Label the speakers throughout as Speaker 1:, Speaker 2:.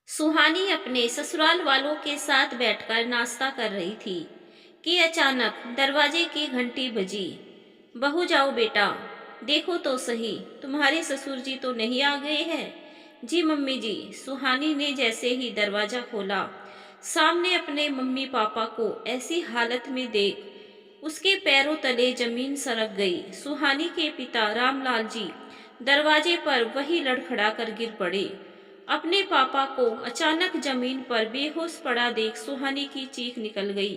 Speaker 1: सुहानी अपने ससुराल वालों के साथ बैठकर नाश्ता कर रही थी कि अचानक दरवाजे की घंटी बजी। बहू जाओ बेटा, देखो तो सही, तुम्हारे ससुर जी तो नहीं आ गए हैं। जी मम्मी जी। सुहानी ने जैसे ही दरवाजा खोला, सामने अपने मम्मी पापा को ऐसी हालत में देख उसके पैरों तले जमीन सरक गई। सुहानी के पिता रामलाल जी दरवाजे पर वही लड़खड़ा कर गिर पड़े। अपने पापा को अचानक जमीन पर बेहोश पड़ा देख सुहानी की चीख निकल गई।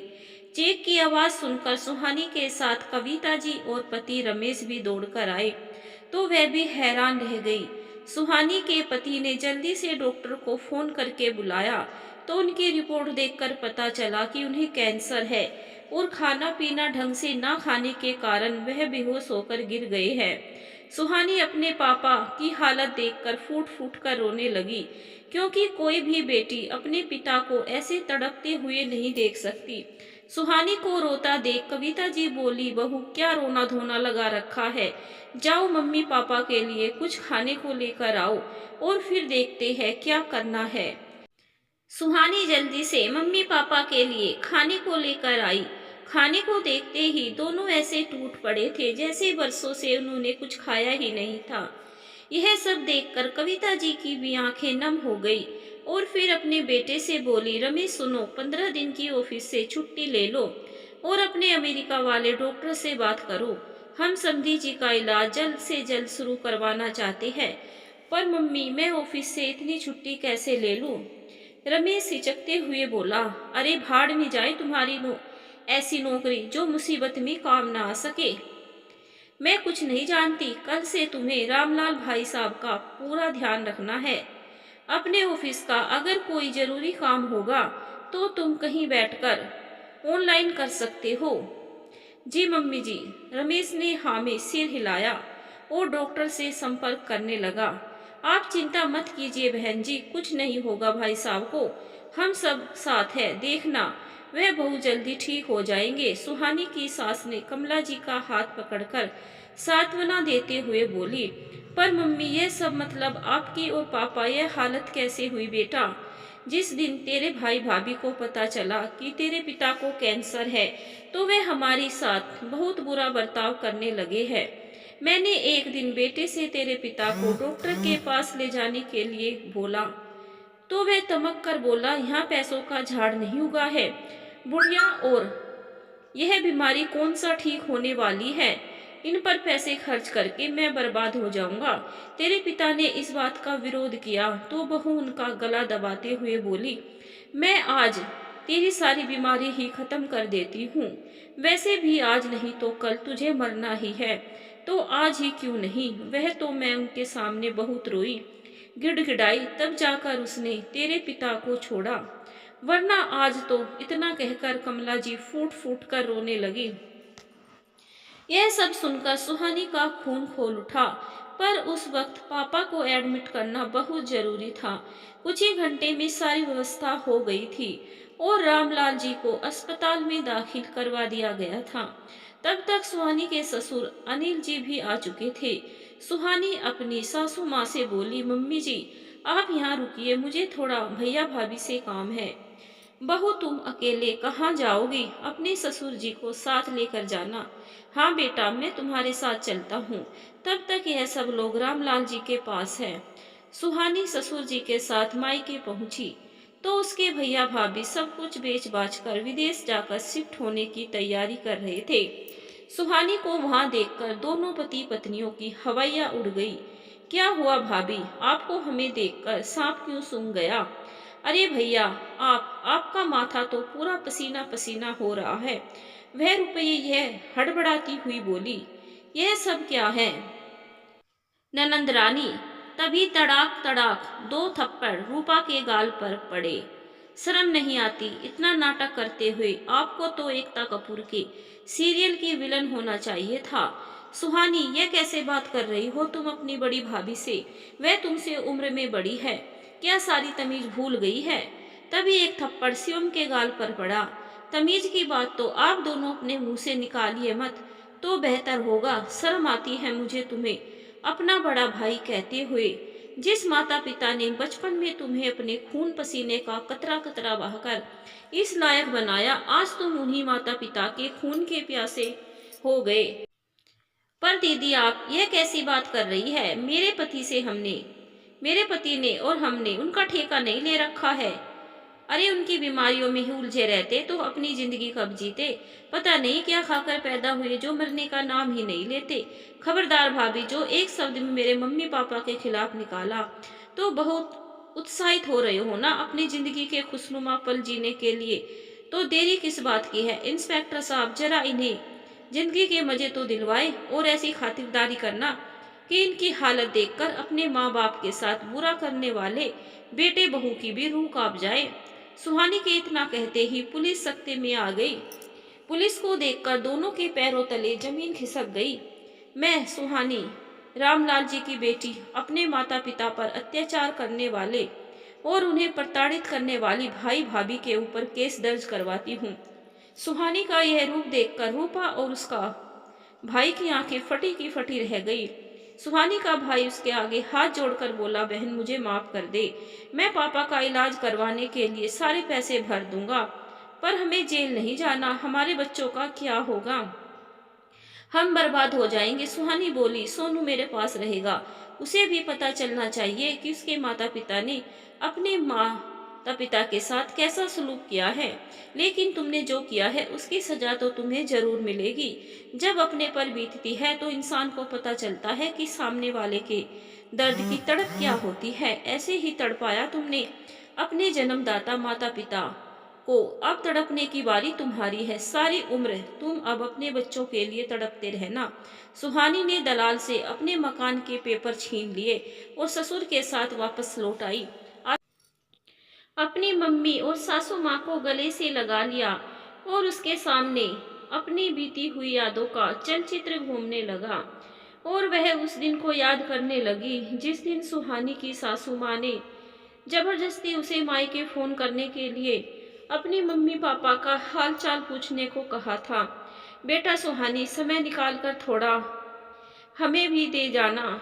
Speaker 1: चीख की आवाज सुनकर सुहानी के साथ कविता जी और पति रमेश भी दौड़कर आए, तो वह भी हैरान रह गई। सुहानी के पति ने जल्दी से डॉक्टर को फोन करके बुलाया, तो उनकी रिपोर्ट देखकर पता चला कि उन्हें कैंसर है और खाना पीना ढंग से ना खाने के कारण वह बेहोश होकर गिर गए हैं। सुहानी अपने पापा की हालत देखकर फूट फूट कर रोने लगी, क्योंकि कोई भी बेटी अपने पिता को ऐसे तड़पते हुए नहीं देख सकती। सुहानी को रोता देख कविता जी बोली, बहू क्या रोना धोना लगा रखा है, जाओ मम्मी पापा के लिए कुछ खाने को लेकर आओ और फिर देखते हैं क्या करना है। सुहानी जल्दी से मम्मी पापा के लिए खाने को लेकर आई। खाने को देखते ही दोनों ऐसे टूट पड़े थे जैसे बरसों से उन्होंने कुछ खाया ही नहीं था। यह सब देखकर कविता जी की भी आंखें नम हो गई और फिर अपने बेटे से बोली, रमेश सुनो, 15 दिन की ऑफिस से छुट्टी ले लो और अपने अमेरिका वाले डॉक्टर से बात करो। हम समधी जी का इलाज जल्द से जल्द शुरू करवाना चाहते हैं। पर मम्मी, मैं ऑफिस से इतनी छुट्टी कैसे ले लूं? रमेश हिचकते हुए बोला, अरे भाड़ में जाए तुम्हारी ऐसी नौकरी जो मुसीबत में काम ना आ सके। मैं कुछ नहीं जानती, कल से तुम्हें रामलाल भाई साहब का पूरा ध्यान रखना है। अपने ऑफिस का अगर कोई जरूरी काम होगा तो तुम कहीं बैठकर ऑनलाइन कर सकते हो। जी मम्मी जी। रमेश ने हाँ में सिर हिलाया और डॉक्टर से संपर्क करने लगा। आप चिंता मत कीजिए बहन जी, कुछ नहीं होगा भाई साहब को, हम सब साथ हैं, देखना वह बहुत जल्दी ठीक हो जाएंगे। सुहानी की सास ने कमला जी का हाथ पकड़कर सांत्वना देते हुए बोली, पर मम्मी ये सब मतलब आपकी और पापा यह हालत कैसे हुई बेटा? जिस दिन तेरे भाई भाभी को पता चला कि तेरे पिता को कैंसर है तो वे हमारे साथ बहुत बुरा बर्ताव करने लगे हैं। मैंने एक दिन बेटे से तेरे पिता को डॉक्टर के पास ले जाने के लिए बोला तो वह तमक कर बोला, यहाँ पैसों का झाड़ नहीं उगा है बुढ़िया, और यह बीमारी कौन सा ठीक होने वाली है? इन पर पैसे खर्च करके मैं बर्बाद हो जाऊंगा। तेरे पिता ने इस बात का विरोध किया तो बहू उनका गला दबाते हुए बोली, मैं आज तेरी सारी बीमारी ही खत्म कर देती हूँ। वैसे भी आज नहीं तो कल तुझे मरना ही है, तो आज ही क्यों नहीं? वह तो मैं उनके सामने बहुत रोई गिड़गिड़ाई, तब जाकर उसने तेरे पिता को छोड़ा, वरना आज तो। इतना कहकर कमला जी फूट फूट कर रोने लगी। यह सब सुनकर सुहानी का खून खोल उठा, पर उस वक्त पापा को एडमिट करना बहुत जरूरी था। कुछ ही घंटे में सारी व्यवस्था हो गई थी और रामलाल जी को अस्पताल में दाखिल करवा दिया गया था। तब तक सुहानी के ससुर अनिल जी भी आ चुके थे। सुहानी अपनी सासू माँ से बोली, मम्मी जी आप यहाँ रुकिए, मुझे थोड़ा भैया भाभी से काम है। बहू तुम अकेले कहाँ जाओगी? अपने ससुर जी को साथ लेकर जाना। हाँ बेटा, मैं तुम्हारे साथ चलता हूँ। तब तक यह सब लोग रामलाल जी के पास है। सुहानी ससुर जी के साथ मायके पहुंची तो उसके भैया भाभी सब कुछ बेच बाच कर विदेश जाकर शिफ्ट होने की तैयारी कर रहे थे। सुहानी को वहां देखकर दोनों पति पत्नियों की हवाइयां उड़ गई। क्या हुआ भाभी, आपको हमें देखकर सांप क्यों सूंघ गया? अरे भैया, आपका माथा तो पूरा पसीना पसीना हो रहा है। वह रुपये यह हड़बड़ाती हुई बोली, यह सब क्या है? ननंद रानी। तभी तड़ाक तड़ाक 2 थप्पड़ रूपा के गाल पर पड़े। शर्म नहीं आती इतना नाटक करते हुए? आपको तो एकता कपूर के सीरियल की विलन होना चाहिए था। सुहानी, यह कैसे बात कर रही हो तुम अपनी बड़ी भाभी से? वह तुमसे उम्र में बड़ी है, क्या सारी तमीज भूल गई है? तभी एक थप्पड़ शिवम के गाल पर पड़ा। तमीज की बात तो आप दोनों अपने मुंह से निकालिए मत तो बेहतर होगा। शर्म आती है मुझे तुम्हें अपना बड़ा भाई कहते हुए। जिस माता पिता ने बचपन में तुम्हें अपने खून पसीने का कतरा कतरा बहाकर इस लायक बनाया, आज तुम उन्हीं माता पिता के खून के प्यासे हो गए। पर दीदी, आप यह कैसी बात कर रही है? मेरे पति ने और हमने उनका ठेका नहीं ले रखा है। अरे, उनकी बीमारियों में ही उलझे रहते तो अपनी जिंदगी कब जीते। पता नहीं क्या खाकर पैदा हुए जो मरने का नाम ही नहीं लेते। खबरदार भाभी, जो एक शब्द में मेरे मम्मी पापा के खिलाफ निकाला तो बहुत उत्साहित हो रहे हो ना अपनी जिंदगी के खुशनुमा पल जीने के लिए, तो देरी किस बात की है? इंस्पेक्टर साहब, जरा इन्हें जिंदगी के मजे तो दिलवाए और ऐसी खातिरदारी करना कि इनकी हालत देखकर अपने माँ बाप के साथ बुरा करने वाले बेटे बहू की भी रूह कांप जाए। सुहानी के इतना कहते ही पुलिस सख्ते में आ गई। पुलिस को देखकर दोनों के पैरों तले जमीन खिसक गई। मैं सुहानी, रामलाल जी की बेटी, अपने माता पिता पर अत्याचार करने वाले और उन्हें प्रताड़ित करने वाली भाई भाभी के ऊपर केस दर्ज करवाती हूँ। सुहानी का यह रूप देखकर रूपा और उसका भाई की आंखें फटी की फटी रह गई। सुहानी का भाई उसके आगे हाथ जोड़कर बोला, बहन मुझे माफ कर दे, मैं पापा का इलाज करवाने के लिए सारे पैसे भर दूंगा, पर हमें जेल नहीं जाना। हमारे बच्चों का क्या होगा? हम बर्बाद हो जाएंगे। सुहानी बोली, सोनू मेरे पास रहेगा, उसे भी पता चलना चाहिए कि उसके माता पिता ने अपने माता पिता के साथ कैसा सलूक किया है। लेकिन तुमने जो किया है उसकी सजा तो तुम्हें जरूर मिलेगी। जब अपने पर बीतती है तो इंसान को पता चलता है कि सामने वाले के दर्द की तड़प क्या होती है। ऐसे ही तड़पाया तुमने अपने जन्मदाता माता पिता को। अब तड़पने की बारी तुम्हारी है। सारी उम्र तुम अब अपने बच्चों के लिए तड़पते रहना। सुहानी ने दलाल से अपने मकान के पेपर छीन लिए और ससुर के साथ वापस लौट आई। अपनी मम्मी और सासू माँ को गले से लगा लिया और उसके सामने अपनी बीती हुई यादों का चलचित्र घूमने लगा। और वह उस दिन को याद करने लगी जिस दिन सुहानी की सासू माँ ने जबरदस्ती उसे मायके फोन करने के लिए अपनी मम्मी पापा का हाल चाल पूछने को कहा था। बेटा सुहानी, समय निकालकर थोड़ा हमें भी दे जाना।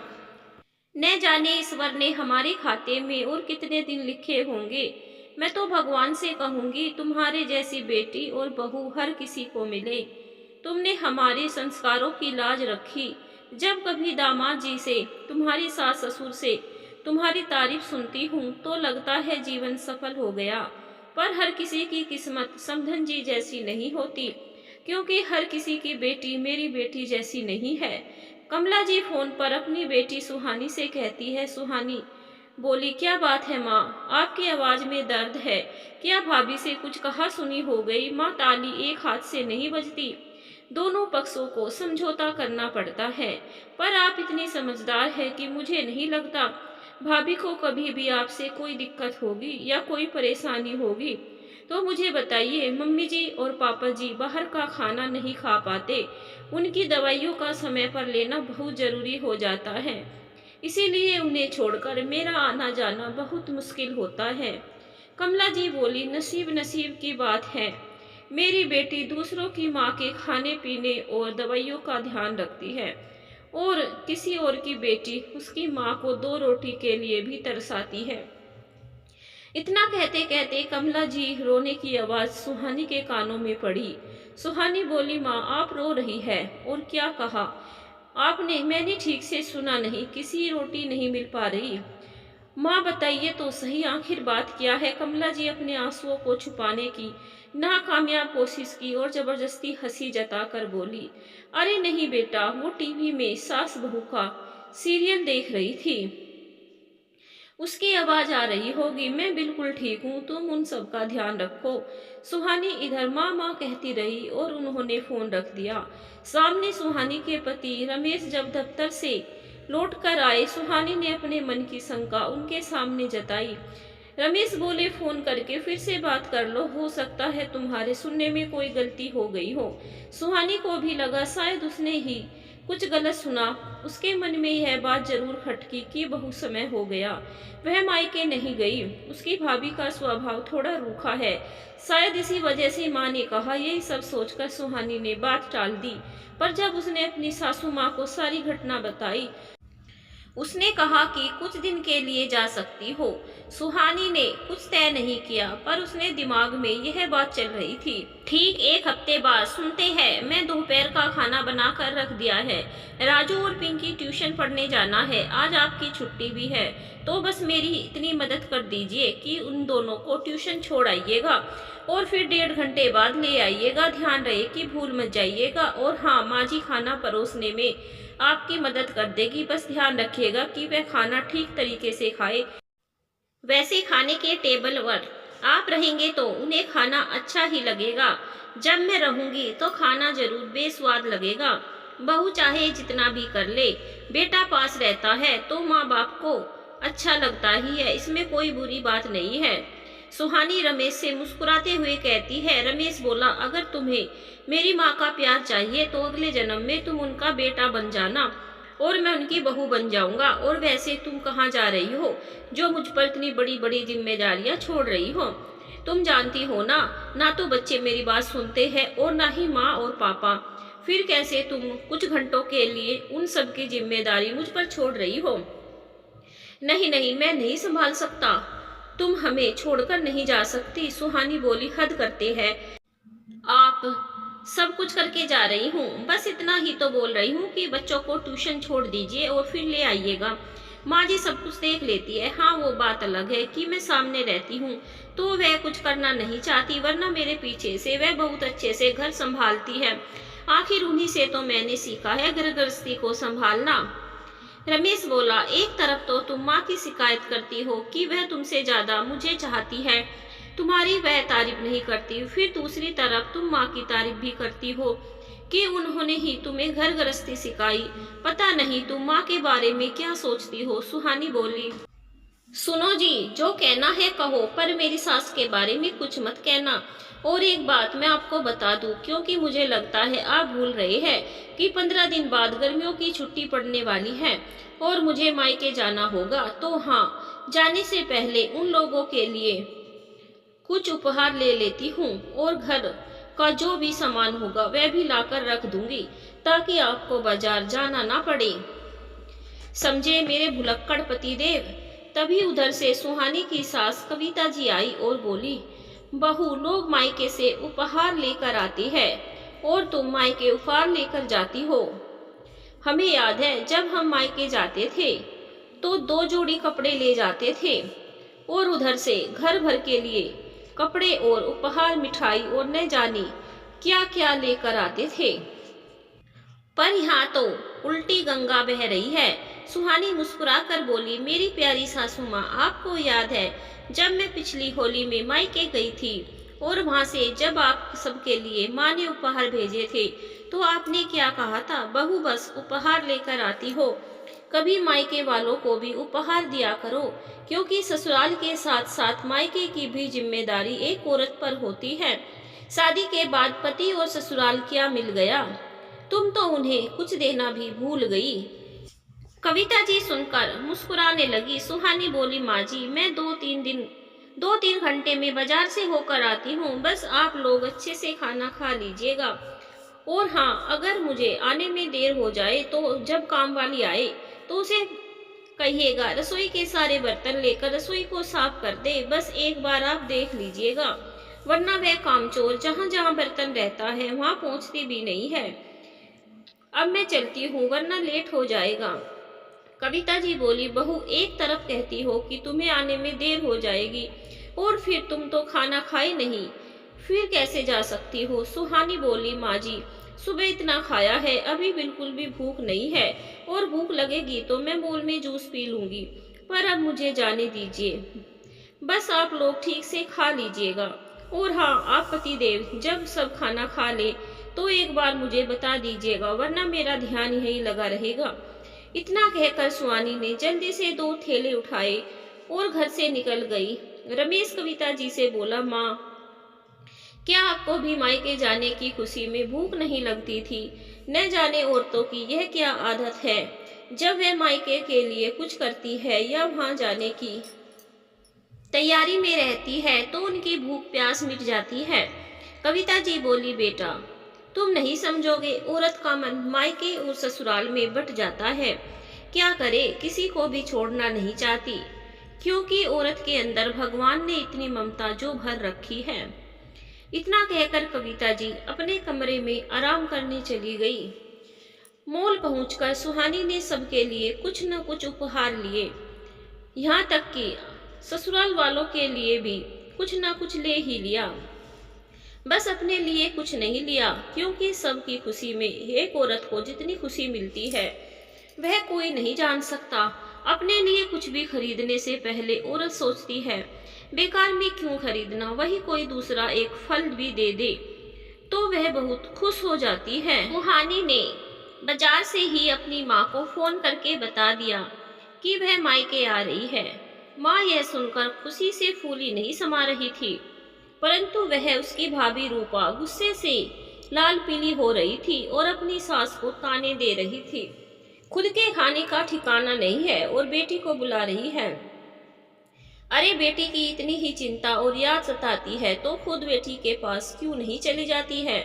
Speaker 1: न जाने ईश्वर ने हमारे खाते में और कितने दिन लिखे होंगे। मैं तो भगवान से कहूंगी तुम्हारे जैसी बेटी और बहू हर किसी को मिले। तुमने हमारे संस्कारों की लाज रखी। जब कभी दामाद जी से, तुम्हारी सास ससुर से तुम्हारी तारीफ सुनती हूँ तो लगता है जीवन सफल हो गया। पर हर किसी की किस्मत समधन जी जैसी नहीं होती, क्योंकि हर किसी की बेटी मेरी बेटी जैसी नहीं है। कमला जी फोन पर अपनी बेटी सुहानी से कहती है। सुहानी बोली, क्या बात है माँ, आपकी आवाज में दर्द है क्या? भाभी से कुछ कहा सुनी हो गई? माँ, ताली एक हाथ से नहीं बजती, दोनों पक्षों को समझौता करना पड़ता है। पर आप इतनी समझदार है कि मुझे नहीं लगता भाभी को कभी भी आपसे कोई दिक्कत होगी या कोई परेशानी होगी। तो मुझे बताइए, मम्मी जी और पापा जी बाहर का खाना नहीं खा पाते, उनकी दवाइयों का समय पर लेना बहुत जरूरी हो जाता है, इसीलिए उन्हें छोड़कर मेरा आना जाना बहुत मुश्किल होता है। कमला जी बोली, नसीब नसीब की बात है, मेरी बेटी दूसरों की माँ के खाने पीने और दवाइयों का ध्यान रखती है, और किसी और की बेटी उसकी माँ को 2 रोटी के लिए भी तरसाती है। इतना कहते कहते कमला जी रोने की आवाज सुहानी के कानों में पड़ी। सुहानी बोली, माँ आप रो रही है? और क्या कहा आपने? मैंने ठीक से सुना नहीं, किसी रोटी नहीं मिल पा रही। माँ बताइए तो सही, आखिर बात क्या है? कमला जी अपने आंसुओं को छुपाने की नाकामयाब कोशिश की और जबरदस्ती हंसी जताकर बोली, अरे नहीं बेटा, वो टीवी में सास बहू का सीरियल देख रही थी, उसकी आवाज आ रही होगी। मैं बिल्कुल ठीक हूँ, तुम उन सब का ध्यान रखो। सुहानी इधर माँ माँ कहती रही और उन्होंने फोन रख दिया। सामने सुहानी के पति रमेश जब दफ्तर से लौट कर आए, सुहानी ने अपने मन की शंका उनके सामने जताई। रमेश बोले, फोन करके फिर से बात कर लो, हो सकता है तुम्हारे सुनने में कोई गलती हो गई हो। सुहानी को भी लगा शायद उसने ही कुछ गलत सुना। उसके मन में यह बात जरूर खटकी कि बहुत समय हो गया वह मायके नहीं गई। उसकी भाभी का स्वभाव थोड़ा रूखा है, शायद इसी वजह से माँ ने कहा। यही सब सोचकर सुहानी ने बात टाल दी, पर जब उसने अपनी सासू माँ को सारी घटना बताई उसने कहा कि कुछ दिन के लिए जा सकती हो। सुहानी ने कुछ तय नहीं किया, पर उसने दिमाग में यह बात चल रही थी। ठीक एक हफ्ते बाद सुनते हैं, मैं दोपहर का खाना बनाकर रख दिया है। राजू और पिंकी ट्यूशन पढ़ने जाना है, आज आपकी छुट्टी भी है, तो बस मेरी इतनी मदद कर दीजिए कि उन दोनों को ट्यूशन छोड़ आइएगा और फिर 1.5 घंटे बाद ले आइएगा। ध्यान रहे कि भूल मत जाइएगा। और हाँ, माँ जी खाना परोसने में आपकी मदद कर देगी, बस ध्यान रखिएगा कि वह खाना ठीक तरीके से खाए। वैसे खाने के टेबल पर आप रहेंगे तो उन्हें खाना अच्छा ही लगेगा। जब मैं रहूंगी तो खाना जरूर बेस्वाद लगेगा। बहू चाहे जितना भी कर ले, बेटा पास रहता है तो माँ बाप को अच्छा लगता ही है, इसमें कोई बुरी बात नहीं है। सुहानी रमेश से मुस्कुराते हुए कहती है। रमेश बोला, अगर तुम्हें मेरी माँ का प्यार चाहिए तो अगले जन्म में तुम उनका बेटा बन जाना और मैं उनकी बहू बन जाऊंगा। और वैसे तुम कहाँ जा रही हो जो मुझ पर इतनी बड़ी बड़ी जिम्मेदारियां छोड़ रही हो? तुम जानती हो ना, ना तो बच्चे मेरी बात सुनते हैं और ना ही माँ और पापा। फिर कैसे तुम कुछ घंटों के लिए उन सब की जिम्मेदारी मुझ पर छोड़ रही हो? नहीं नहीं, मैं नहीं संभाल सकता। तुम हमें छोड़कर नहीं जा सकती। सुहानी बोली, हद करते हैं आप, सब कुछ करके जा रही हूँ, बस इतना ही तो बोल रही हूँ कि बच्चों को ट्यूशन छोड़ दीजिए और फिर ले आइएगा। माँ जी सब कुछ देख लेती है। हाँ, वो बात अलग है कि मैं सामने रहती हूँ तो वह कुछ करना नहीं चाहती, वरना मेरे पीछे से वह बहुत अच्छे से घर संभालती है। आखिर उन्हीं से तो मैंने सीखा है घर गृहस्थी को संभालना। रमेश बोला, एक तरफ तो तुम माँ की शिकायत करती हो कि वह तुमसे ज्यादा मुझे चाहती है, तुम्हारी वह तारीफ नहीं करती, फिर दूसरी तरफ तुम माँ की तारीफ भी करती हो कि उन्होंने ही तुम्हें घर गृहस्थी सिखाई। पता नहीं तुम माँ के बारे में क्या सोचती हो। सुहानी बोली, सुनो जी, जो कहना है कहो, पर मेरी सास के बारे में कुछ मत कहना। और एक बात मैं आपको बता दूं, क्योंकि मुझे लगता है आप भूल रहे हैं कि 15 दिन बाद गर्मियों की छुट्टी पड़ने वाली है और मुझे मायके जाना होगा। तो हाँ, जाने से पहले उन लोगों के लिए कुछ उपहार ले लेती हूँ और घर का जो भी सामान होगा वह भी लाकर रख दूंगी, ताकि आपको बाजार जाना ना पड़े। समझे मेरे भुलक्कड़ पतिदेव। तभी उधर से सुहानी की सास कविता जी आई और बोली, बहू, लोग मायके से उपहार लेकर आती है और तुम मायके उपहार लेकर जाती हो। हमें याद है जब हम मायके जाते थे तो 2 जोड़ी कपड़े ले जाते थे और उधर से घर भर के लिए कपड़े और उपहार, मिठाई और न जाने क्या क्या लेकर आते थे। पर यहाँ तो उल्टी गंगा बह रही है। सुहानी मुस्कुराकर बोली, मेरी प्यारी सासू माँ, आपको याद है जब मैं पिछली होली में मायके गई थी और वहाँ से जब आप सबके लिए माँ ने उपहार भेजे थे तो आपने क्या कहा था? बहू, बस उपहार लेकर आती हो, कभी मायके वालों को भी उपहार दिया करो, क्योंकि ससुराल के साथ साथ मायके की भी जिम्मेदारी एक औरत पर होती है। शादी के बाद पति और ससुराल क्या मिल गया, तुम तो उन्हें कुछ देना भी भूल गई। कविता जी सुनकर मुस्कुराने लगी। सुहानी बोली, माँ जी, मैं 2-3 घंटे में बाजार से होकर आती हूँ, बस आप लोग अच्छे से खाना खा लीजिएगा। और हाँ, अगर मुझे आने में देर हो जाए तो जब काम वाली आए तो उसे कहिएगा रसोई के सारे बर्तन लेकर रसोई को साफ कर दे। बस एक बार आप देख लीजिएगा, वरना वह कामचोर जहाँ जहाँ बर्तन रहता है वहाँ पहुँचती भी नहीं है। अब मैं चलती हूँ, वरना लेट हो जाएगा। कविता जी बोली, बहू, एक तरफ कहती हो कि तुम्हें आने में देर हो जाएगी और फिर तुम तो खाना खाए नहीं, फिर कैसे जा सकती हो? सुहानी बोली, माँ जी, सुबह इतना खाया है, अभी बिल्कुल भी भूख नहीं है, और भूख लगेगी तो मैं बोल में जूस पी लूंगी, पर अब मुझे जाने दीजिए। बस आप लोग ठीक से खा लीजिएगा। और हाँ, आप पतिदेव जब सब खाना खा ले तो एक बार मुझे बता दीजिएगा, वरना मेरा ध्यान यही लगा रहेगा। इतना कहकर सुहानी ने जल्दी से 2 थैले उठाए और घर से निकल गई। रमेश कविता जी से बोला, माँ, क्या आपको भी मायके जाने की खुशी में भूख नहीं लगती थी? न जाने औरतों की यह क्या आदत है, जब वह मायके के लिए कुछ करती है या वहां जाने की तैयारी में रहती है तो उनकी भूख प्यास मिट जाती है। कविता जी बोली, बेटा, तुम नहीं समझोगे, औरत का मन मायके और ससुराल में बट जाता है। क्या करे, किसी को भी छोड़ना नहीं चाहती, क्योंकि औरत के अंदर भगवान ने इतनी ममता जो भर रखी है। इतना कहकर कविता जी अपने कमरे में आराम करने चली गई। मॉल पहुंचकर सुहानी ने सबके लिए कुछ न कुछ उपहार लिए, यहाँ तक कि ससुराल वालों के लिए भी कुछ न कुछ ले ही लिया। बस अपने लिए कुछ नहीं लिया, क्योंकि सबकी खुशी में एक औरत को जितनी खुशी मिलती है वह कोई नहीं जान सकता। अपने लिए कुछ भी खरीदने से पहले औरत सोचती है बेकार में क्यों खरीदना, वही कोई दूसरा एक फल भी दे दे तो वह बहुत खुश हो जाती है। सुहानी ने बाजार से ही अपनी माँ को फोन करके बता दिया कि वह मायके आ रही है। माँ यह सुनकर खुशी से फूली नहीं समा रही थी, परंतु वह उसकी भाभी रूपा गुस्से से लाल पीली हो रही थी और अपनी सास को ताने दे रही थी। खुद के खाने का ठिकाना नहीं है और बेटी को बुला रही है। अरे बेटी की इतनी ही चिंता और याद सताती है तो खुद बेटी के पास क्यों नहीं चली जाती है।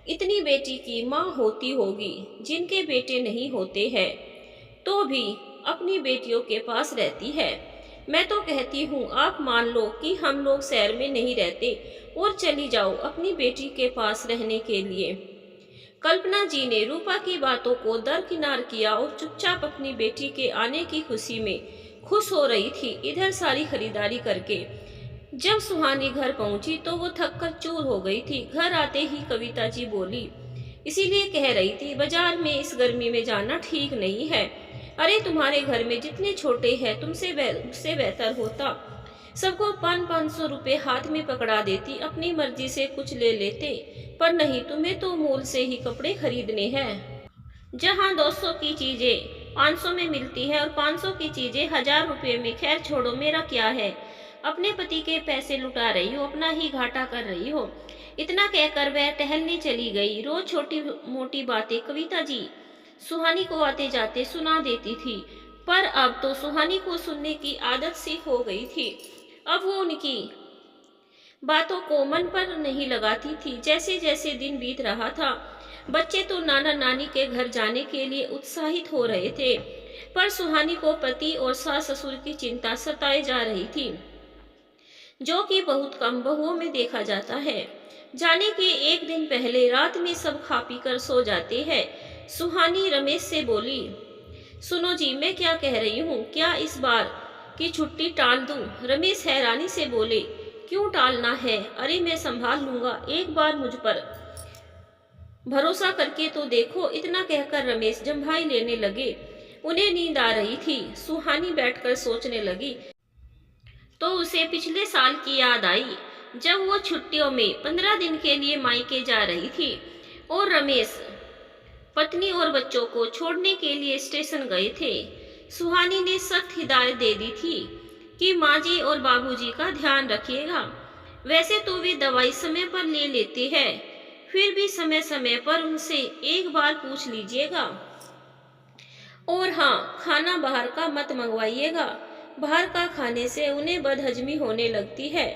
Speaker 1: इतनी बेटी की माँ होती होगी, जिनके बेटे नहीं होते हैं तो भी अपनी बेटियों के पास रहती है। मैं तो कहती हूँ आप मान लो कि हम लोग शहर में नहीं रहते और चली जाओ अपनी बेटी के पास रहने के लिए। कल्पना जी ने रूपा की बातों को दरकिनार किया और चुपचाप अपनी बेटी के आने की खुशी में खुश हो रही थी, इधर सारी खरीदारी करके। जब सुहानी घर पहुंची तो वो थककर चूर हो गई थी। घर आते ही कविता जी बोली, इसीलिए कह रही थी बाजार में इस गर्मी में जाना ठीक नहीं है। अरे तुम्हारे घर में जितने छोटे हैं तुमसे उससे बेहतर होता। सबको 500 रुपए हाथ में पकड़ा देती, अपनी मर्जी से कुछ ले लेते, पर नहीं, तुम्हें तो मोल से ही कपड़े खरीदने हैं। जहाँ 200 की चीजें 500 में मिलती है और 500 की चीजें 1000 रुपए में। खैर छोड़ो, मेरा क्या है, अपने पति के पैसे लुटा रही हो, अपना ही घाटा कर रही हो। इतना कहकर वह टहलने चली गई। रोज छोटी मोटी बातें कविता जी सुहानी को आते जाते सुना देती थी, पर अब तो सुहानी को सुनने की आदत सी हो गई थी। अब वो उनकी बातों को मन पर नहीं लगाती थी। जैसे जैसे दिन बीत रहा था, बच्चे तो नाना नानी के घर जाने के लिए उत्साहित हो रहे थे, पर सुहानी को पति और सास ससुर की चिंता सताए जा रही थी, जो कि बहुत कम बहुओं में देखा जाता है। जाने के एक दिन पहले रात में सब खा पी कर सो जाते हैं। सुहानी रमेश से बोली, सुनो जी, मैं क्या कह रही हूँ, क्या इस बार की छुट्टी टाल दूं? रमेश हैरानी से बोले, क्यों टालना है? अरे मैं संभाल लूंगा, एक बार मुझ पर भरोसा करके तो देखो। इतना कहकर रमेश जम्भाई लेने लगे। उन्हें नींद आ रही थी। सुहानी बैठकर सोचने लगी तो उसे पिछले साल की याद आई, जब वो छुट्टियों में 15 दिन के लिए मायके जा रही थी और रमेश पत्नी और बच्चों को छोड़ने के लिए स्टेशन गए थे। सुहानी ने सख्त हिदायत दे दी थी कि माँ जी और बाबूजी का ध्यान रखिएगा। वैसे तो वे दवाई समय पर ले लेते हैं, फिर भी समय समय पर उनसे एक बार पूछ लीजिएगा। और हाँ, खाना बाहर का मत मंगवाइएगा, बाहर का खाने से उन्हें बदहजमी होने लगती है।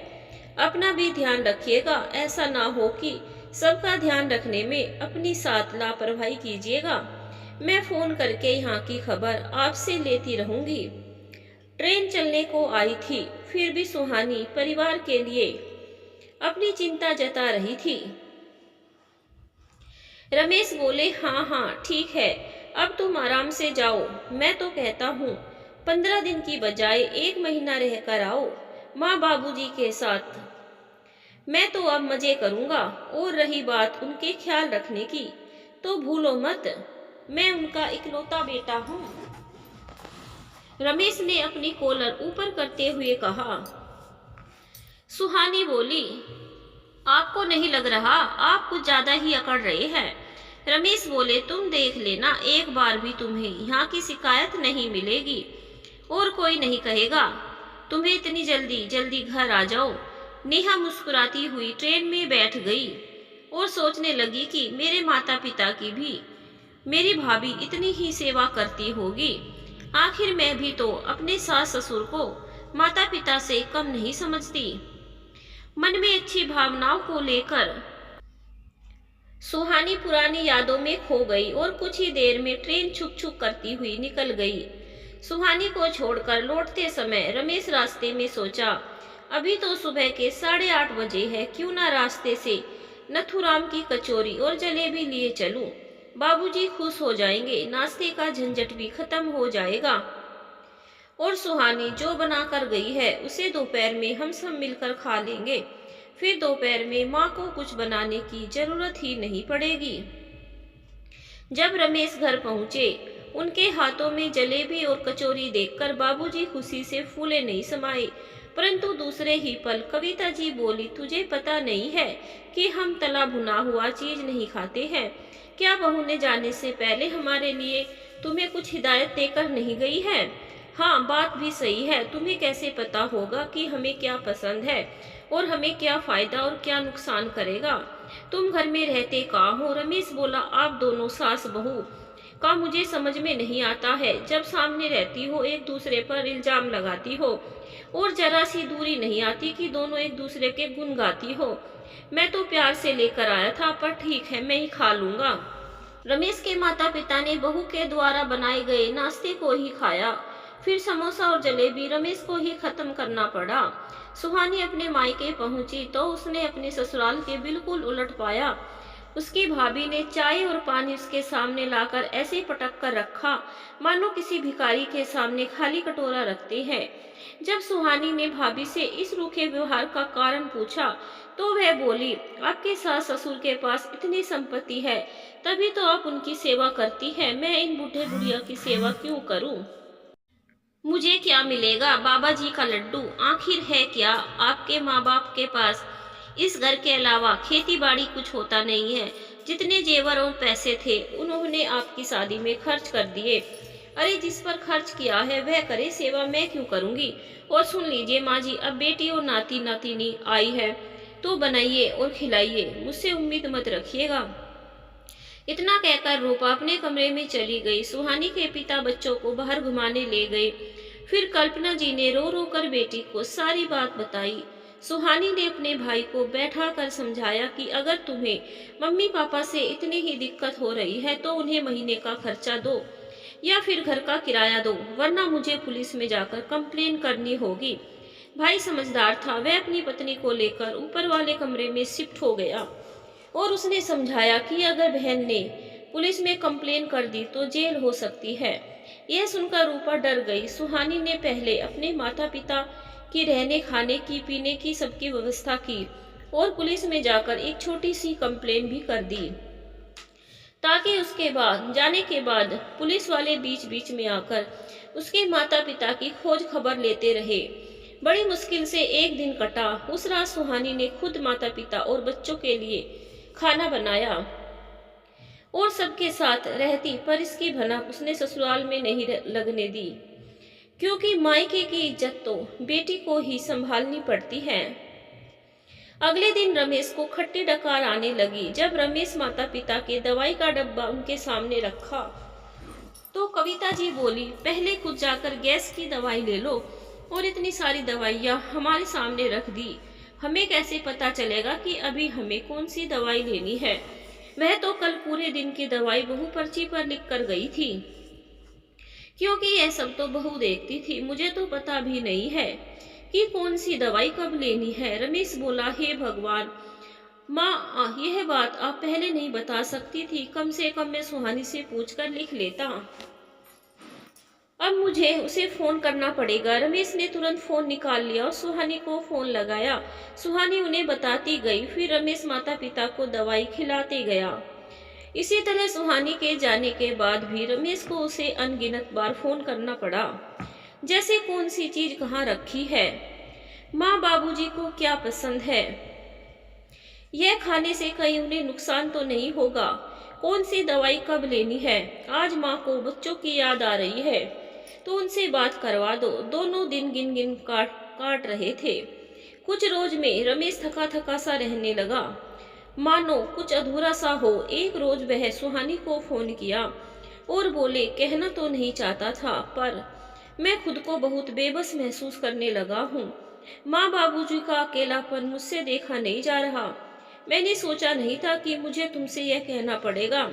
Speaker 1: अपना भी ध्यान रखिएगा, ऐसा ना हो कि सबका ध्यान रखने में अपनी साथ लापरवाही कीजिएगा। मैं फोन करके यहाँ की खबर आपसे लेती रहूंगी। ट्रेन चलने को आई थी, फिर भी सुहानी परिवार के लिए अपनी चिंता जता रही थी। रमेश बोले, हाँ हाँ ठीक है, अब तुम आराम से जाओ। मैं तो कहता हूँ 15 दिन की बजाय 1 महीना रहकर आओ माँ बाबूजी के साथ। मैं तो अब मजे करूँगा। और रही बात उनके ख्याल रखने की, तो भूलो मत, मैं उनका इकलौता बेटा हूँ। रमेश ने अपनी कॉलर ऊपर करते हुए कहा। सुहानी बोली, आपको नहीं लग रहा आप कुछ ज्यादा ही अकड़ रहे हैं? रमेश बोले, तुम देख लेना, एक बार भी तुम्हें यहाँ की शिकायत नहीं मिलेगी और कोई नहीं कहेगा तुम्हें इतनी जल्दी जल्दी घर आ जाओ। नेहा मुस्कुराती हुई ट्रेन में बैठ गई और सोचने लगी कि मेरे माता पिता की भी मेरी भाभी इतनी ही सेवा करती होगी। आखिर मैं भी तो अपने सास ससुर को माता पिता से कम नहीं समझती। मन में अच्छी भावनाओं को लेकर सुहानी पुरानी यादों में खो गई और कुछ ही देर में ट्रेन छुक छुक करती हुई निकल गई। सुहानी को छोड़कर लौटते समय रमेश रास्ते में सोचा, अभी तो सुबह के 8:30 बजे है, क्यों ना रास्ते से नथुराम की कचौरी और जलेबी लिए चलूं। बाबूजी खुश हो जाएंगे, नाश्ते का झंझट भी खत्म हो जाएगा और सुहानी जो बना कर गई है उसे दोपहर में हम सब मिलकर खा लेंगे। फिर दोपहर में माँ को कुछ बनाने की जरूरत ही नहीं पड़ेगी। जब रमेश घर पहुंचे, उनके हाथों में जलेबी और कचौरी देखकर बाबूजी खुशी से फूले नहीं समाये। परंतु दूसरे ही पल कविता जी बोली, तुझे पता नहीं है कि हम तला भुना हुआ चीज नहीं खाते हैं? क्या बहू ने जाने से पहले हमारे लिए तुम्हें कुछ हिदायत देकर नहीं गई है? हाँ, बात भी सही है। तुम्हें कैसे पता होगा कि हमें क्या पसंद है और हमें क्या फायदा और क्या नुकसान करेगा? तुम घर में रहते कहाँ हो? रमेश बोला, आप दोनों सास बहू का मुझे समझ में नहीं आता है। जब सामने रहती हो एक दूसरे पर इल्जाम लगाती हो और जरा सी दूरी नहीं आती कि दोनों एक दूसरे के गुण गाती हो। मैं तो प्यार से लेकर आया था, पर ठीक है, मैं ही खा लूंगा। रमेश के माता पिता ने बहू के द्वारा बनाए गए नाश्ते को ही खाया। फिर समोसा और जलेबी रमेश को ही खत्म करना पड़ा। सुहानी अपने मायके पहुंची तो उसने अपने ससुराल के बिल्कुल उलट पाया। उसकी भाभी ने चाय और पानी उसके सामने लाकर ऐसे पटक कर रखा मानो किसी भिखारी के सामने खाली कटोरा रखते हैं। जब सुहानी ने भाभी से इस रूखे व्यवहार का कारण पूछा तो वह बोली, आपके सास ससुर के पास इतनी संपत्ति है, तभी तो आप उनकी सेवा करती हैं। मैं इन बूढ़े बुढ़िया की सेवा क्यों करूं? मुझे क्या मिलेगा? बाबा जी का लड्डू। आखिर है क्या आपके माँ बाप के पास? इस घर के अलावा खेती बाड़ी कुछ होता नहीं है। जितने जेवर और पैसे थे उन्होंने आपकी शादी में खर्च कर दिए। अरे, जिस पर खर्च किया है वह करे, सेवा मैं क्यों करूंगी? और सुन लीजिए माँ जी, अब बेटी और नाती नातिनी आई है तो बनाइए और खिलाइए, मुझसे उम्मीद मत रखिएगा। इतना कहकर रूपा अपने कमरे में चली गई। सुहानी के पिता बच्चों को बाहर घुमाने ले गए। फिर कल्पना जी ने रो रो कर बेटी को सारी बात बताई। सुहानी ने अपने भाई को बैठा कर समझाया कि अगर तुम्हें मम्मी पापा से इतनी ही दिक्कत हो रही है तो उन्हें महीने का खर्चा दो या फिर घर का किराया दो, वरना मुझे पुलिस में जाकर कंप्लेन करनी होगी। भाई समझदार था, वह अपनी पत्नी को लेकर ऊपर वाले कमरे में शिफ्ट हो गया और उसने समझाया कि अगर बहन ने पुलिस में कंप्लेन कर दी तो जेल हो सकती है। यह सुनकर रूपा डर गई। सुहानी ने पहले अपने माता पिता की रहने खाने की पीने की सबकी व्यवस्था की और पुलिस में जाकर एक छोटी सी कंप्लेन भी कर दी, ताकि उसके बाद जाने के बाद पुलिस वाले बीच बीच में आकर उसके माता पिता की खोज खबर लेते रहे। बड़ी मुश्किल से एक दिन कटा। उस रात सुहानी ने खुद माता पिता और बच्चों के लिए खाना बनाया और सबके साथ रहती, पर इसकी भनक उसने ससुराल में नहीं लगने दी, क्योंकि मायके की इज्जत तो बेटी को ही संभालनी पड़ती है। अगले दिन रमेश को खट्टी डकार आने लगी। जब रमेश माता पिता के दवाई का डब्बा उनके सामने रखा तो कविता जी बोली, पहले खुद जाकर गैस की दवाई ले लो और इतनी सारी दवाइयाँ हमारे सामने रख दी। हमें कैसे पता चलेगा कि अभी हमें कौन सी दवाई लेनी है? वह तो कल पूरे दिन की दवाई बहू पर्ची पर लिख कर गई थी, क्योंकि यह सब तो बहू देखती थी। मुझे तो पता भी नहीं है कि कौन सी दवाई कब लेनी है। रमेश बोला, हे भगवान माँ, यह बात आप पहले नहीं बता सकती थी? कम से कम मैं सुहानी से पूछकर लिख लेता। अब मुझे उसे फोन करना पड़ेगा। रमेश ने तुरंत फोन निकाल लिया और सुहानी को फोन लगाया। सुहानी उन्हें बताती गई, फिर रमेश माता पिता को दवाई खिलाते गया। इसी तरह सुहानी के जाने के बाद भी रमेश को उसे अनगिनत बार फोन करना पड़ा, जैसे कौन सी चीज कहाँ रखी है, माँ बाबूजी को क्या पसंद है, यह खाने से कहीं उन्हें नुकसान तो नहीं होगा, कौन सी दवाई कब लेनी है। आज माँ को बच्चों की याद आ रही है तो उनसे बात करवा दो। दोनों दिन गिन गिन काट रहे थे। कुछ रोज में रमेश थका थका सा रहने लगा, मानो कुछ अधूरा सा हो। एक रोज वह सुहानी को फोन किया और बोले, कहना तो नहीं चाहता था पर मैं खुद को बहुत बेबस महसूस करने लगा हूँ। माँ बाबूजी का अकेलापन मुझसे देखा नहीं जा रहा। मैंने सोचा नहीं था कि मुझे तुमसे यह कहना पड़ेगा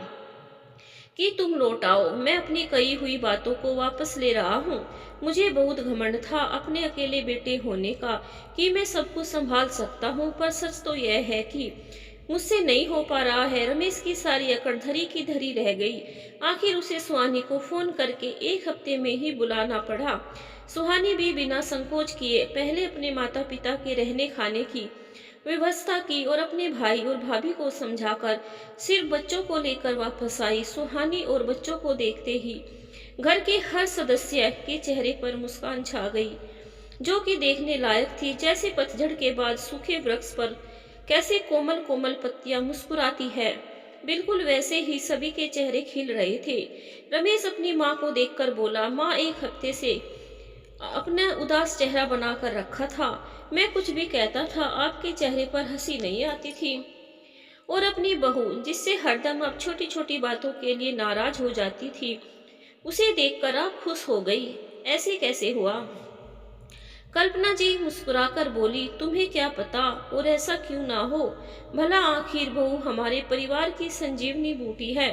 Speaker 1: कि तुम लौट आओ। मैं अपनी कही हुई बातों को वापस ले रहा हूँ। मुझे बहुत घमंड था अपने अकेले बेटे होने का कि मैं सब कुछ संभाल सकता हूँ, पर सच तो यह है कि मुझसे नहीं हो पा रहा है। रमेश की सारी अकड़ धरी की धरी रह गई। आखिर उसे सुहानी को फोन करके 1 हफ्ते में ही बुलाना पड़ा। सुहानी भी बिना संकोच किए पहले अपने माता पिता के रहने खाने की व्यवस्था की और अपने भाई और भाभी को समझाकर सिर्फ बच्चों को लेकर वापस आई। सुहानी और बच्चों को देखते ही घर के हर सदस्य के चेहरे पर मुस्कान छा गई, जो कि देखने लायक थी। जैसे पतझड़ के बाद सूखे वृक्ष पर कैसे कोमल कोमल पत्तियां मुस्कुराती है, बिल्कुल वैसे ही सभी के चेहरे खिल रहे थे। रमेश अपनी माँ को देखकर बोला, माँ 1 हफ्ते से अपना उदास चेहरा बनाकर रखा था। मैं कुछ भी कहता था आपके चेहरे पर हंसी नहीं आती थी। और अपनी बहू जिससे हरदम अब छोटी छोटी बातों के लिए नाराज हो जाती थी, उसे देखकर आप खुश हो गई। ऐसे कैसे हुआ? कल्पना जी मुस्कुराकर बोली, तुम्हें क्या पता, और ऐसा क्यों ना हो। भला आखिर बहू हमारे परिवार की संजीवनी बूटी है,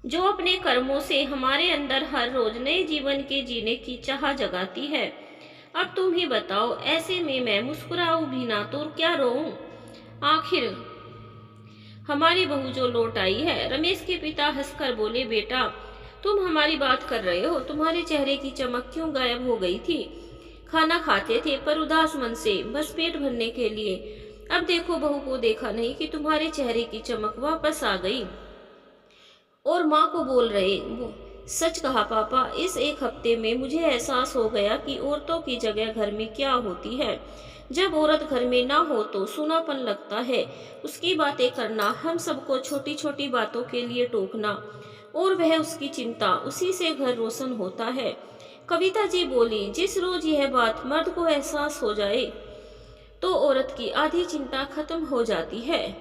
Speaker 1: जो अपने कर्मों से हमारे अंदर हर रोज नए जीवन के जीने की चाह जगाती है। अब तुम ही बताओ, ऐसे में मैं मुस्कुराऊं भी ना तो क्या रोऊं? आखिर हमारी बहू जो लौट आई है। रमेश के पिता हंसकर बोले, बेटा तुम हमारी बात कर रहे हो? तुम्हारे चेहरे की चमक क्यों गायब हो गई थी? खाना खाते थे पर उदास मन से, बस पेट भरने के लिए। अब देखो, बहू को देखा नहीं कि तुम्हारे चेहरे की चमक वापस आ गई। और माँ को बोल रहे, वो सच कहा पापा, इस 1 हफ्ते में मुझे एहसास हो गया कि औरतों की जगह घर में क्या होती है। जब औरत घर में ना हो तो सूनापन लगता है। उसकी बातें करना, हम सबको छोटी छोटी बातों के लिए टोकना, और वह उसकी चिंता, उसी से घर रोशन होता है। कविता जी बोली, जिस रोज यह बात मर्द को एहसास हो जाए तो औरत की आधी चिंता खत्म हो जाती है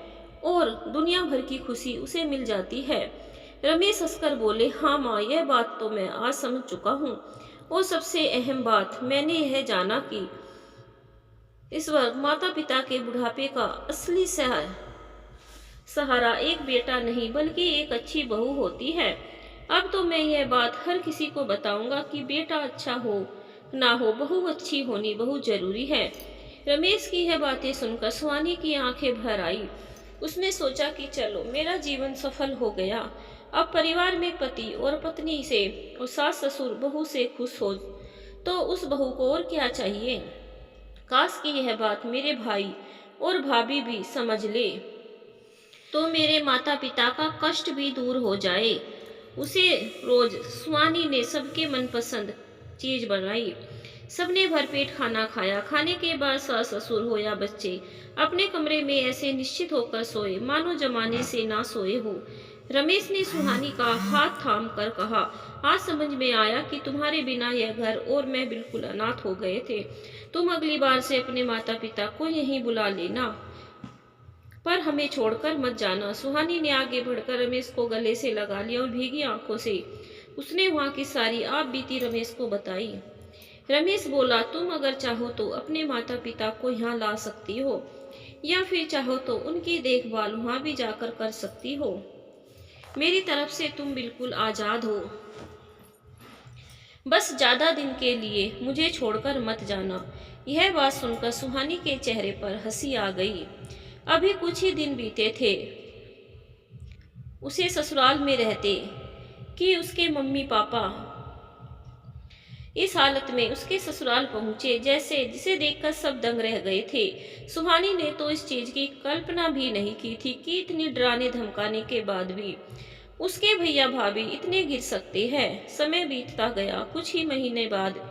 Speaker 1: और दुनिया भर की खुशी उसे मिल जाती है। रमेश हंसकर बोले, हाँ माँ, यह बात तो मैं आज समझ चुका हूँ। और सबसे अहम बात मैंने यह जाना कि इस वक्त माता पिता के बुढ़ापे का असली सहारा एक बेटा नहीं बल्कि एक अच्छी बहू होती है। अब तो मैं यह बात हर किसी को बताऊंगा कि बेटा अच्छा हो ना हो, बहू अच्छी होनी बहुत जरूरी है। रमेश की यह बातें सुनकर सुहानी की आंखें भर आई। उसने सोचा कि चलो, मेरा जीवन सफल हो गया। अब परिवार में पति और पत्नी से और सास ससुर बहू से खुश हो तो उस बहू को और क्या चाहिए। काश कि यह बात मेरे भाई और भाभी भी समझ ले, तो मेरे माता पिता का कष्ट भी दूर हो जाए। उसे रोज सुहानी ने सबके मनपसंद चीज बनाई। सबने भरपेट खाना खाया। खाने के बाद सास ससुर हो या बच्चे अपने कमरे में ऐसे निश्चित होकर सोए मानो जमाने से ना सोए हो। रमेश ने सुहानी का हाथ थाम कर कहा, आज समझ में आया कि तुम्हारे बिना यह घर और मैं बिल्कुल अनाथ हो गए थे। तुम अगली बार से अपने माता पिता को यहीं बुला लेना, पर हमें छोड़कर मत जाना। सुहानी ने आगे बढ़कर रमेश को गले से लगा लिया और भीगी आंखों से उसने वहां की सारी आप बीती रमेश को बताई। रमेश बोला, तुम अगर चाहो तो अपने माता पिता को यहाँ ला सकती हो, या फिर चाहो तो उनकी देखभाल वहां भी जाकर कर सकती हो। मेरी तरफ से तुम बिल्कुल आजाद हो। बस ज्यादा दिन के लिए मुझे छोड़कर मत जाना। यह बात सुनकर सुहानी के चेहरे पर हंसी आ गई। अभी कुछ ही दिन बीते थे उसे ससुराल में रहते कि उसके मम्मी पापा इस हालत में उसके ससुराल पहुंचे जैसे जिसे देखकर सब दंग रह गए थे। सुहानी ने तो इस चीज की कल्पना भी नहीं की थी कि इतनी डराने धमकाने के बाद भी उसके भैया भाभी इतने गिर सकते हैं। समय बीतता गया। कुछ ही महीने बाद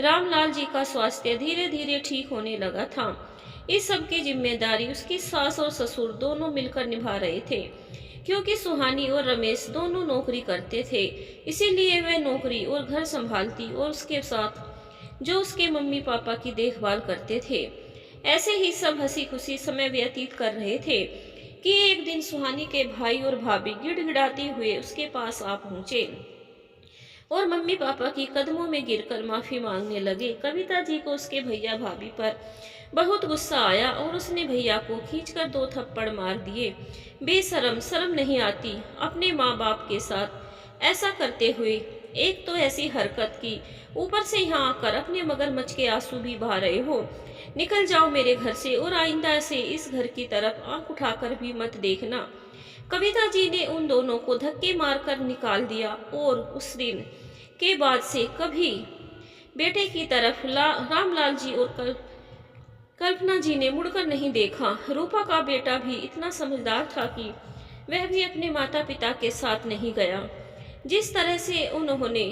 Speaker 1: रामलाल जी का स्वास्थ्य धीरे धीरे ठीक होने लगा था। इस सब की जिम्मेदारी उसकी सास और ससुर दोनों मिलकर निभा रहे थे, क्योंकि सुहानी और रमेश दोनों नौकरी करते थे। इसीलिए वह नौकरी और घर संभालती और उसके साथ जो उसके मम्मी पापा की देखभाल करते थे। ऐसे ही सब हंसी खुशी समय व्यतीत कर रहे थे कि एक दिन सुहानी के भाई और भाभी गिड़गिड़ाते हुए उसके पास आ पहुंचे और मम्मी पापा की कदमों में गिरकर माफी मांगने लगे। कविता जी को उसके भैया भाभी पर बहुत गुस्सा आया और उसने भैया को खींचकर 2 थप्पड़ मार दिए। बेशरम, शर्म नहीं आती अपने माँ बाप के साथ ऐसा करते हुए। एक तो ऐसी हरकत की, ऊपर से यहाँ आकर अपने मगरमच्छ के आंसू भी बहा रहे हो। निकल जाओ मेरे घर से और आइंदा से इस घर की तरफ आंख उठाकर भी मत देखना। कविता जी ने उन दोनों को धक्के मारकर निकाल दिया और उस दिन के बाद से कभी बेटे की तरफ रामलाल जी और कल्पना जी ने मुड़कर नहीं देखा। रूपा का बेटा भी इतना समझदार था कि वह भी अपने माता पिता के साथ नहीं गया। जिस तरह से उन्होंने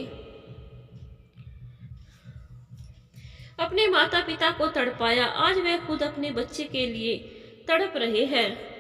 Speaker 1: अपने माता पिता को तड़पाया, आज वह खुद अपने बच्चे के लिए तड़प रहे हैं।